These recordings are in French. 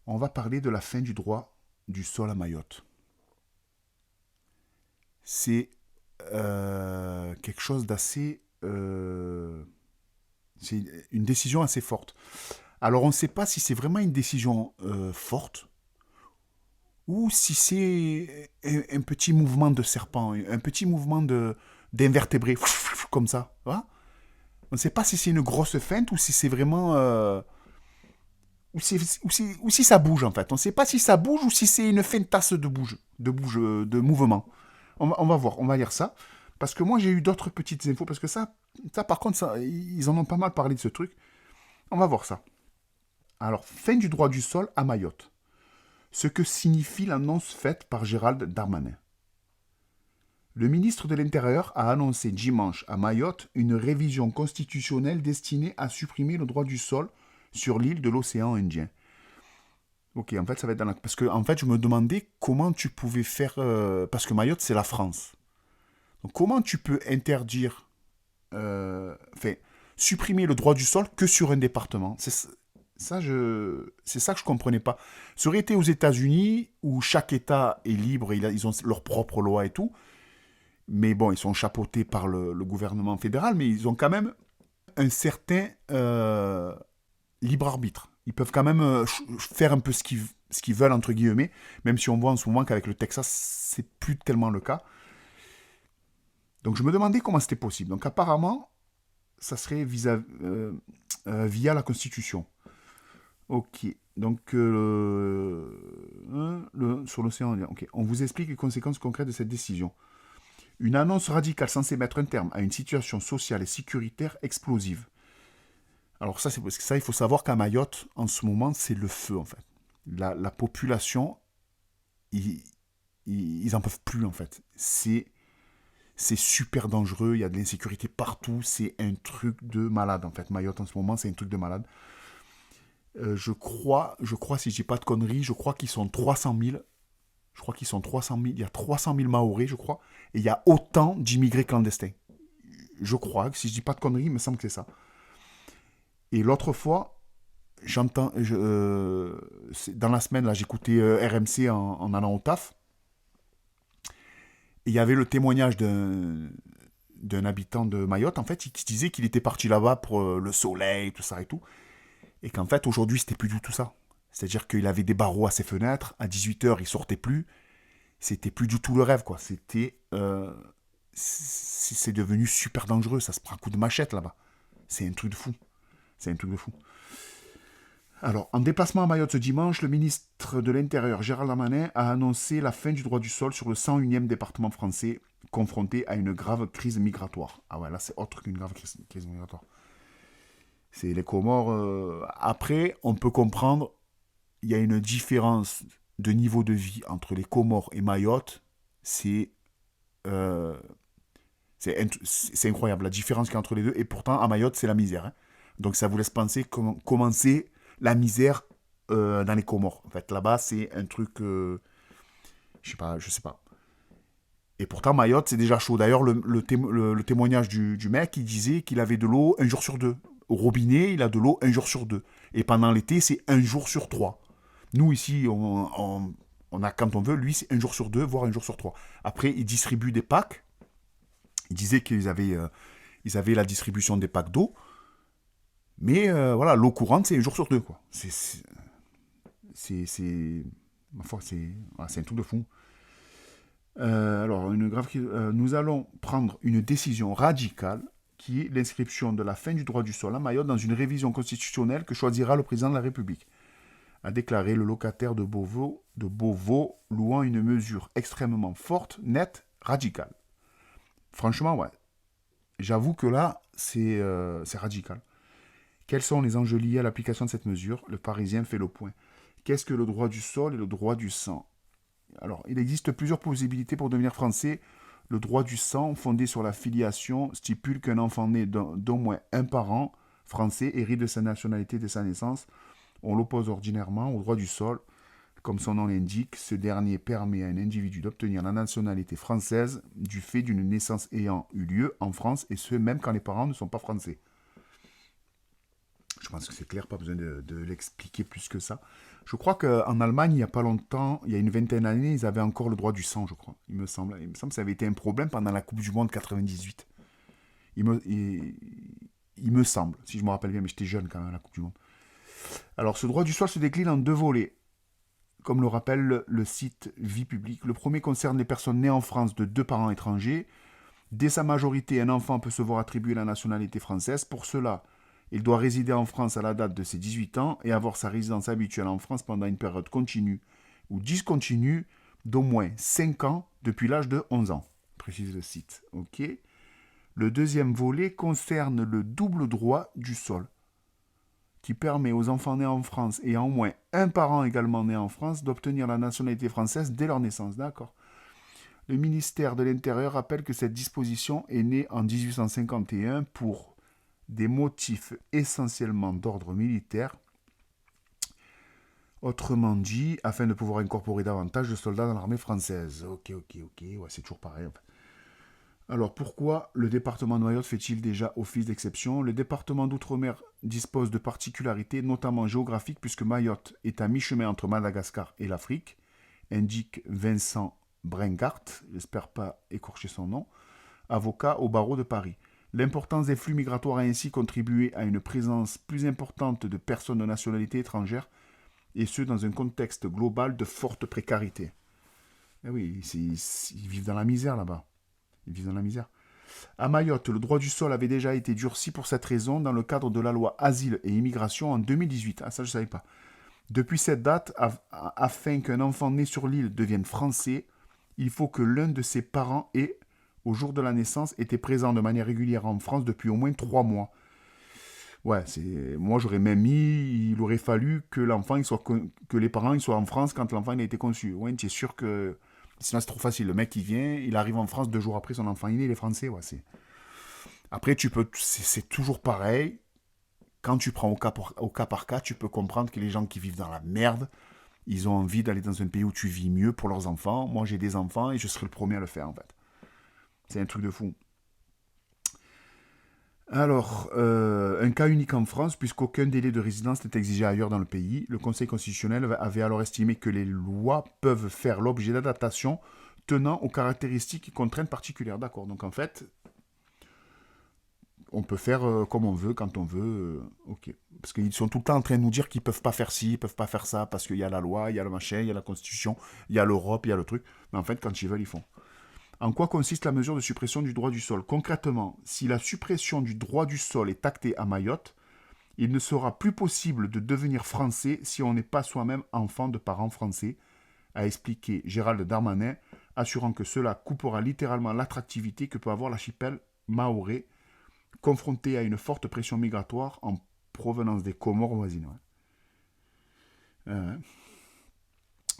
On va parler de la fin du droit du sol à Mayotte. C'est quelque chose d'assez... c'est une décision assez forte. Alors on ne sait pas si c'est vraiment une décision forte ou si c'est un petit mouvement de serpent, un petit mouvement d'invertébré, comme ça. Hein. On ne sait pas si c'est une grosse feinte ou si c'est vraiment... ou si ça bouge en fait. On ne sait pas si ça bouge ou si c'est une feinte de mouvement. On va voir, on va lire ça. Parce que moi j'ai eu d'autres petites infos, parce que ça par contre, ils en ont pas mal parlé de ce truc. On va voir ça. Alors, fin du droit du sol à Mayotte. Ce que signifie l'annonce faite par Gérald Darmanin. Le ministre de l'Intérieur a annoncé dimanche à Mayotte une révision constitutionnelle destinée à supprimer le droit du sol sur l'île de l'océan Indien. Ok, en fait, ça va être dans la... Parce que, en fait, je me demandais comment tu pouvais faire... Parce que Mayotte, c'est la France. Donc, comment tu peux interdire... Enfin, supprimer le droit du sol que sur un département. C'est ça que je comprenais pas. Ça aurait été aux États-Unis, où chaque État est libre, ils ont leur propre loi et tout. Mais bon, ils sont chapeautés par le gouvernement fédéral, mais ils ont quand même un certain libre arbitre. Ils peuvent quand même faire un peu ce qu'ils veulent, entre guillemets, même si on voit en ce moment qu'avec le Texas, c'est plus tellement le cas. Donc je me demandais comment c'était possible. Donc apparemment, ça serait via la Constitution. Ok. Donc, sur l'océan Indien. Ok. On vous explique les conséquences concrètes de cette décision. Une annonce radicale censée mettre un terme à une situation sociale et sécuritaire explosive. Alors ça, c'est parce que ça, il faut savoir qu'à Mayotte, en ce moment, c'est le feu, en fait. La population, ils, ils en peuvent plus, en fait. C'est super dangereux, il y a de l'insécurité partout, c'est un truc de malade, en fait. Mayotte, en ce moment, c'est un truc de malade. Je crois, si je dis pas de conneries, je crois qu'ils sont 300 000. Je crois qu'ils sont 300 000. Il y a 300 000 Maoris, je crois. Et il y a autant d'immigrés clandestins. Je crois, si je dis pas de conneries, il me semble que c'est ça. Et l'autre fois, dans la semaine, là, j'écoutais RMC en allant au taf. Et il y avait le témoignage d'un habitant de Mayotte, en fait, qui disait qu'il était parti là-bas pour le soleil, tout ça et tout. Et qu'en fait, aujourd'hui, c'était plus du tout ça. C'est-à-dire qu'il avait des barreaux à ses fenêtres, à 18h, il sortait plus. C'était plus du tout le rêve, quoi. C'est devenu super dangereux, ça se prend un coup de machette là-bas. C'est un truc de fou. C'est un truc de fou. Alors, en déplacement à Mayotte ce dimanche, le ministre de l'Intérieur, Gérald Darmanin, a annoncé la fin du droit du sol sur le 101e département français, confronté à une grave crise migratoire. Ah ouais, là, c'est autre qu'une grave crise migratoire. C'est les Comores. Après, on peut comprendre, il y a une différence de niveau de vie entre les Comores et Mayotte. C'est euh, c'est incroyable, la différence qu'il y a entre les deux. Et pourtant, à Mayotte, c'est la misère. Hein. Donc ça vous laisse penser comment c'est la misère dans les Comores. En fait, là-bas, c'est un truc... je sais pas. Et pourtant, Mayotte, c'est déjà chaud. D'ailleurs, le témoignage du mec, il disait qu'il avait de l'eau un jour sur deux. Au robinet, il a de l'eau un jour sur deux. Et pendant l'été, c'est un jour sur trois. Nous, ici, on a quand on veut. Lui, c'est un jour sur deux, voire un jour sur trois. Après, il distribue des packs. Il disait ils avaient la distribution des packs d'eau. Mais voilà, l'eau courante, c'est un jour sur deux. Quoi. Ma foi, voilà, c'est un truc de fou. Alors, nous allons prendre une décision radicale qui est l'inscription de la fin du droit du sol à Mayotte dans une révision constitutionnelle que choisira le président de la République, a déclaré le locataire de Beauvau, louant une mesure extrêmement forte, nette, radicale. Franchement, ouais. J'avoue que là, c'est radical. Quels sont les enjeux liés à l'application de cette mesure? Le Parisien fait le point. Qu'est-ce que le droit du sol et le droit du sang? Alors, il existe plusieurs possibilités pour devenir français. Le droit du sang, fondé sur la filiation, stipule qu'un enfant né d'au moins un parent français hérite de sa nationalité dès sa naissance. On l'oppose ordinairement au droit du sol. Comme son nom l'indique, ce dernier permet à un individu d'obtenir la nationalité française du fait d'une naissance ayant eu lieu en France, et ce même quand les parents ne sont pas français. Je pense que c'est clair, pas besoin de l'expliquer plus que ça. Je crois qu'en Allemagne, il n'y a pas longtemps, il y a une vingtaine d'années, ils avaient encore le droit du sang, je crois. Il me semble. Il me semble que ça avait été un problème pendant la Coupe du Monde 98. Il me semble, si je me rappelle bien, mais j'étais jeune quand même à la Coupe du Monde. Alors, ce droit du sol se décline en deux volets, comme le rappelle le site Vie publique. Le premier concerne les personnes nées en France de deux parents étrangers. Dès sa majorité, un enfant peut se voir attribuer la nationalité française. Pour cela, il doit résider en France à la date de ses 18 ans et avoir sa résidence habituelle en France pendant une période continue ou discontinue d'au moins 5 ans depuis l'âge de 11 ans, précise le site. Ok. Le deuxième volet concerne le double droit du sol, qui permet aux enfants nés en France et à au moins un parent également né en France d'obtenir la nationalité française dès leur naissance. D'accord. Le ministère de l'Intérieur rappelle que cette disposition est née en 1851 pour des motifs essentiellement d'ordre militaire, autrement dit, afin de pouvoir incorporer davantage de soldats dans l'armée française. Ok, ouais, c'est toujours pareil. En fait. Alors pourquoi le département de Mayotte fait-il déjà office d'exception? Le département d'outre-mer dispose de particularités, notamment géographiques, puisque Mayotte est à mi-chemin entre Madagascar et l'Afrique, indique Vincent Brengart, j'espère pas écorcher son nom, avocat au barreau de Paris. L'importance des flux migratoires a ainsi contribué à une présence plus importante de personnes de nationalité étrangère, et ce dans un contexte global de forte précarité. Eh oui, ils vivent dans la misère là-bas. Ils vivent dans la misère. À Mayotte, le droit du sol avait déjà été durci pour cette raison dans le cadre de la loi Asile et Immigration en 2018. Ah, ça, je ne savais pas. Depuis cette date, afin qu'un enfant né sur l'île devienne français, il faut que l'un de ses parents ait, au jour de la naissance, été présent de manière régulière en France depuis au moins 3 mois. Ouais, moi j'aurais même mis, il aurait fallu que l'enfant, que les parents ils soient en France quand l'enfant il a été conçu. Ouais, tu es sûr que sinon c'est trop facile. Le mec il vient, il arrive en France 2 jours après son enfant il est français. Ouais, Après c'est toujours pareil. Quand tu prends au cas par cas, tu peux comprendre que les gens qui vivent dans la merde, ils ont envie d'aller dans un pays où tu vis mieux pour leurs enfants. Moi j'ai des enfants et je serai le premier à le faire en fait. C'est un truc de fou. Alors, un cas unique en France, puisqu'aucun délai de résidence n'est exigé ailleurs dans le pays, le Conseil constitutionnel avait alors estimé que les lois peuvent faire l'objet d'adaptations tenant aux caractéristiques et contraintes particulières. D'accord, donc en fait, on peut faire comme on veut, quand on veut, ok. Parce qu'ils sont tout le temps en train de nous dire qu'ils peuvent pas faire ci, ils peuvent pas faire ça, parce qu'il y a la loi, il y a le machin, il y a la constitution, il y a l'Europe, il y a le truc. Mais en fait, quand ils veulent, ils font. En quoi consiste la mesure de suppression du droit du sol? Concrètement, si la suppression du droit du sol est actée à Mayotte, il ne sera plus possible de devenir français si on n'est pas soi-même enfant de parents français, a expliqué Gérald Darmanin, assurant que cela coupera littéralement l'attractivité que peut avoir l'archipel mahorais, confronté à une forte pression migratoire en provenance des Comores voisines.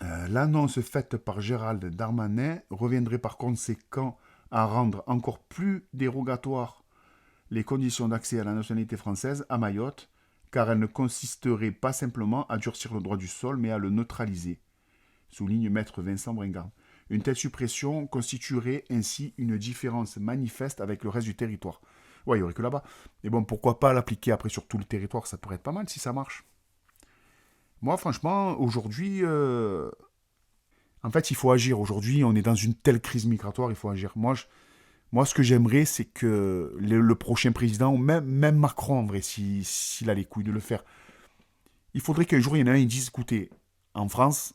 L'annonce faite par Gérald Darmanin reviendrait par conséquent à rendre encore plus dérogatoires les conditions d'accès à la nationalité française à Mayotte, car elle ne consisterait pas simplement à durcir le droit du sol, mais à le neutraliser, souligne maître Vincent Brengard. Une telle suppression constituerait ainsi une différence manifeste avec le reste du territoire. Ouais, il n'y aurait que là-bas. Mais bon, pourquoi pas l'appliquer après sur tout le territoire? Ça pourrait être pas mal si ça marche. Moi, franchement, aujourd'hui, en fait, il faut agir. Aujourd'hui, on est dans une telle crise migratoire, il faut agir. Moi ce que j'aimerais, c'est que le prochain président, ou même Macron, en vrai, s'il a les couilles de le faire, il faudrait qu'un jour, il y en ait un qui dise, écoutez, en France,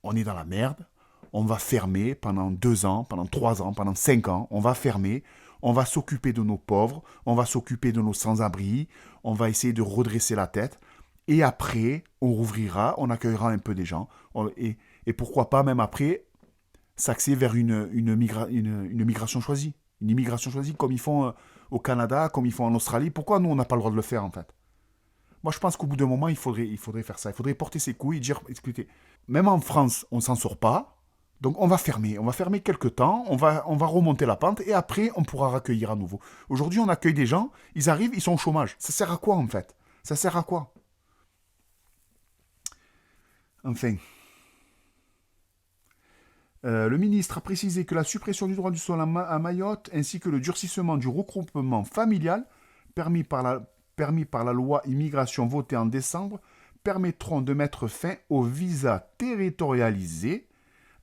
on est dans la merde, on va fermer pendant 2 ans, pendant 3 ans, pendant 5 ans, on va fermer, on va s'occuper de nos pauvres, on va s'occuper de nos sans-abri, on va essayer de redresser la tête, et après, on rouvrira, on accueillera un peu des gens, et pourquoi pas, même après, s'axer vers une migration choisie. Une immigration choisie, comme ils font au Canada, comme ils font en Australie. Pourquoi nous, on n'a pas le droit de le faire, en fait? Moi, je pense qu'au bout d'un moment, il faudrait faire ça. Il faudrait porter ses couilles et dire, écoutez, même en France, on s'en sort pas. Donc, on va fermer. On va fermer quelques temps. On va remonter la pente. Et après, on pourra raccueillir à nouveau. Aujourd'hui, on accueille des gens. Ils arrivent, ils sont au chômage. Ça sert à quoi, en fait? Ça sert à quoi? Enfin... le ministre a précisé que la suppression du droit du sol à Mayotte ainsi que le durcissement du regroupement familial permis par permis par la loi immigration votée en décembre permettront de mettre fin au visa territorialisé.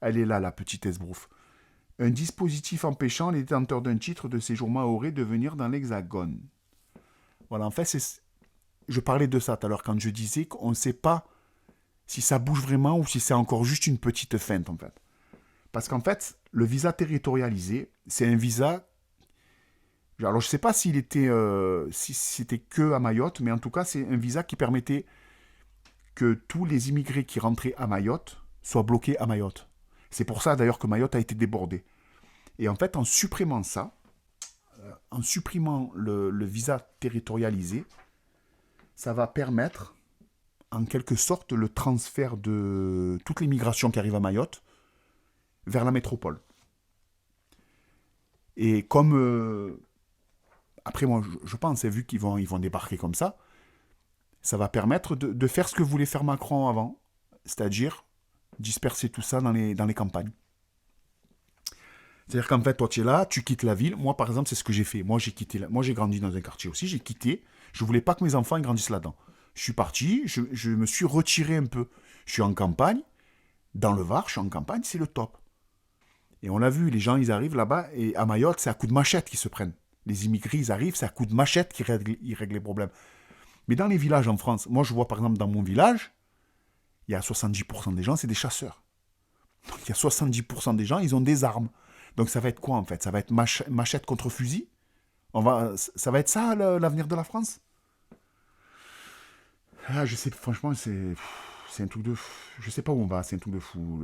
Elle est là, la petite esbrouffe. Un dispositif empêchant les détenteurs d'un titre de séjour mahorais de venir dans l'Hexagone. Voilà, en fait, je parlais de ça tout à l'heure quand je disais qu'on ne sait pas si ça bouge vraiment ou si c'est encore juste une petite feinte, en fait. Parce qu'en fait, le visa territorialisé, c'est un visa... Alors, je ne sais pas s'il était, si c'était que à Mayotte, mais en tout cas, c'est un visa qui permettait que tous les immigrés qui rentraient à Mayotte soient bloqués à Mayotte. C'est pour ça, d'ailleurs, que Mayotte a été débordée. Et en fait, en supprimant ça, en supprimant le visa territorialisé, ça va permettre, en quelque sorte, le transfert de toute l'immigration qui arrive à Mayotte vers la métropole. Et comme... après, moi, je pense, vu qu'ils vont débarquer comme ça va permettre de faire ce que voulait faire Macron avant, c'est-à-dire disperser tout ça dans les campagnes. C'est-à-dire qu'en fait, toi, tu es là, tu quittes la ville. Moi, par exemple, c'est ce que j'ai fait. Moi, j'ai grandi dans un quartier aussi, j'ai quitté. Je voulais pas que mes enfants grandissent là-dedans. Je suis parti, je me suis retiré un peu. Je suis en campagne, dans le Var, je suis en campagne, c'est le top. Et on l'a vu, les gens, ils arrivent là-bas, et à Mayotte, c'est à coups de machette qu'ils se prennent. Les immigrés, ils arrivent, c'est à coups de machette qu'ils règlent les problèmes. Mais dans les villages en France, moi, je vois par exemple dans mon village, il y a 70% des gens, c'est des chasseurs. Donc il y a 70% des gens, ils ont des armes. Donc ça va être quoi en fait? Ça va être machette contre fusil? Ça va être ça l'avenir de la France? Ah, je sais, franchement, c'est un truc de... Je sais pas où on va, c'est un truc de fou.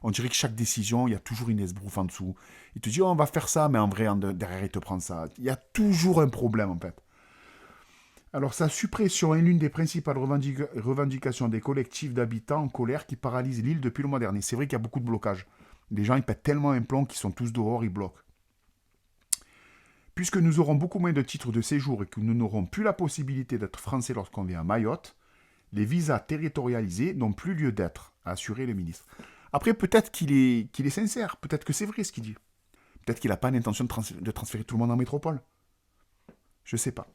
On dirait que chaque décision, il y a toujours une esbrouffe en dessous. Il te dit, oh, on va faire ça, mais en vrai, derrière, il te prend ça. Il y a toujours un problème, en fait. Alors, sa suppression est l'une des principales revendications des collectifs d'habitants en colère qui paralysent l'île depuis le mois dernier. C'est vrai qu'il y a beaucoup de blocages. Les gens, ils pètent tellement un plomb qu'ils sont tous dehors, ils bloquent. Puisque nous aurons beaucoup moins de titres de séjour et que nous n'aurons plus la possibilité d'être français lorsqu'on vient à Mayotte, les visas territorialisés n'ont plus lieu d'être, a assuré le ministre. Après, peut-être qu'il est sincère, peut-être que c'est vrai ce qu'il dit. Peut-être qu'il n'a pas l'intention de transférer tout le monde en métropole. Je ne sais pas.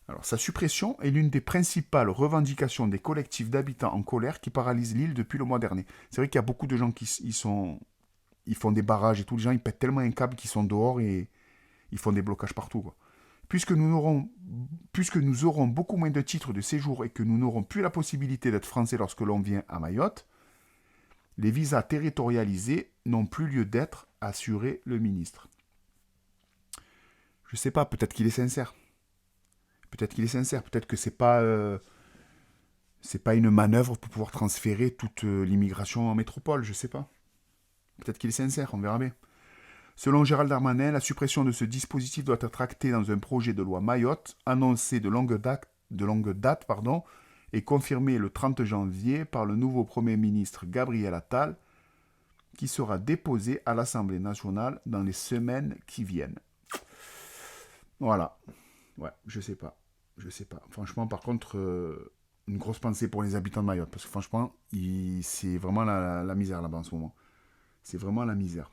Alors, sa suppression est l'une des principales revendications des collectifs d'habitants en colère qui paralysent l'île depuis le mois dernier. C'est vrai qu'il y a beaucoup de gens qui ils font des barrages et tout. Les gens, ils pètent tellement un câble qu'ils sont dehors et ils font des blocages partout, quoi. Puisque nous aurons beaucoup moins de titres de séjour et que nous n'aurons plus la possibilité d'être français lorsque l'on vient à Mayotte, les visas territorialisés n'ont plus lieu d'être, a assuré le ministre. Je ne sais pas, peut-être qu'il est sincère. Peut-être que c'est pas une manœuvre pour pouvoir transférer toute l'immigration en métropole, je sais pas. Peut-être qu'il est sincère, on verra bien. Selon Gérald Darmanin, la suppression de ce dispositif doit être actée dans un projet de loi Mayotte, annoncé de longue date, et confirmé le 30 janvier par le nouveau Premier ministre Gabriel Attal, qui sera déposé à l'Assemblée nationale dans les semaines qui viennent. Voilà. Ouais, je sais pas. Franchement, par contre, une grosse pensée pour les habitants de Mayotte, parce que franchement, c'est vraiment la misère là-bas en ce moment. C'est vraiment la misère.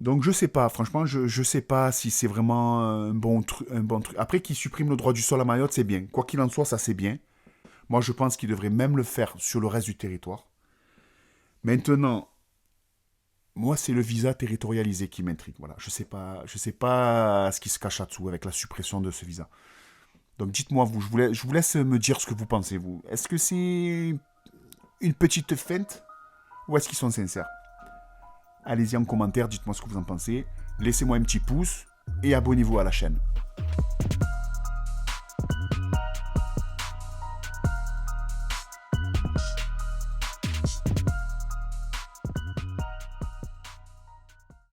Donc je sais pas, franchement, je sais pas si c'est vraiment un bon truc. Après qu'il supprime le droit du sol à Mayotte, c'est bien. Quoi qu'il en soit, ça c'est bien. Moi je pense qu'il devrait même le faire sur le reste du territoire. Maintenant, moi c'est le visa territorialisé qui m'intrigue. Voilà, je sais pas ce qui se cache là-dessous avec la suppression de ce visa. Donc dites-moi vous, je vous laisse me dire ce que vous pensez vous. Est-ce que c'est une petite feinte ou est-ce qu'ils sont sincères? Allez-y en commentaire, dites-moi ce que vous en pensez. Laissez-moi un petit pouce et abonnez-vous à la chaîne.